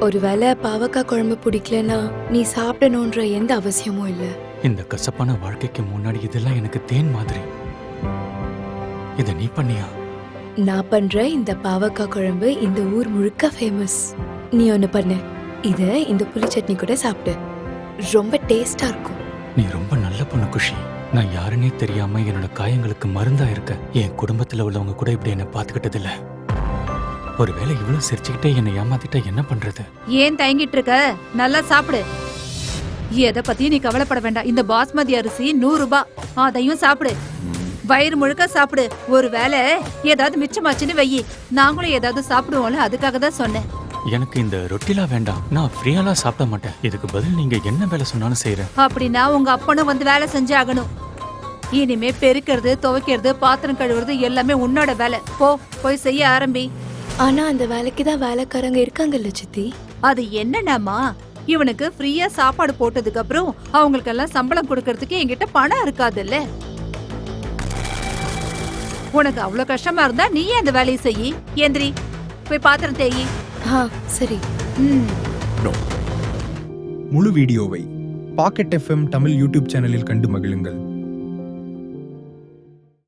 ஒருவேளை பாவக்காய் குழம்பு பிடிக்கலன்னா நீ சாப்பிடணுன்ற எந்த அவசியமும் இல்ல. இந்த கசப்பான வாழ்க்கைக்கு முன்னாடி இதெல்லாம் எனக்கு தேன் மாதிரி. இத நீ பண்ணியா? நான் பண்ற இந்த பாவக்காய் குழம்பு இந்த ஊர் முழுக்க ஃபேமஸ். நீ ஒண்ணு பண்ணு, இத இந்த புளி சட்னி கூட சாப்பிடு. ரொம்ப டேஸ்டா இருக்கும். நீ ரொம்ப நல்ல பொண்ணு குஷி. நான் யாருன்னே தெரியாம என்னோட காயங்களுக்கு மருந்தா இருக்க. என் குடும்பத்துல உள்ளவங்க கூட இப்படி என்ன பாத்துக்கிட்டது இல்ல. ஒருவேளை இவ்வளவு சிரிச்சுக்கிட்டே என்னை ஏமாத்திட்டா என்ன பண்றது? ஏன் தயங்கிட்டு இருக்க? நல்லா சாப்பிடு. எதை பத்தியும் நீ கவலைப்பட வேண்டாம். இந்த பாஸ்மதி அரிசி 100 ரூபாய், அதையும் சாப்பிடு. வயிறு முழுக்க சாப்பிடு. ஒருவேளை ஏதாவது மிச்சமாச்சுன்னு வெயி, நாங்களும் ஏதாவது சாப்பிடுவோம்ல, அதுக்காக தான் சொன்னேன். எனக்கு இந்த ரொட்டிலாம் வேண்டாம். நான் ஃப்ரீயாலாம் சாப்பிட மாட்டேன். இதுக்கு பதில் நீங்க என்ன வேலை சொன்னாலும் செய்யறேன். அப்படின்னா உங்க அப்பனும் வந்து வேலை செஞ்சு ஆகணும். இனிமே பெருக்கிறது, துவைக்கிறது, பாத்திரம் கழுவுறது எல்லாமே உன்னோட வேலை. போய் செய்ய ஆரம்பி. ஆனா அந்த வேலைக்கு தான் வேலைக்காரங்க இருக்காங்கல்ல சித்தி. அது என்னன்னாமா, இவனுக்கு ஃப்ரீயா சாப்பாடு போட்டதுக்கு அப்புறம் அவங்களுக்கு எல்லாம் சம்பளம் கொடுக்கறதுக்கு என்கிட்ட பணம் இருக்காதுல்ல. உனக்கு அவ்வளவு கஷ்டமா இருந்தா நீயே அந்த வேலையை செய்யி. ஏந்திரி, போய் பாத்திரம் தேயி. சரி. முழு வீடியோவை பாக்கெட் FM தமிழ் யூடியூப் சேனலில் கண்டு மகிழுங்கள்.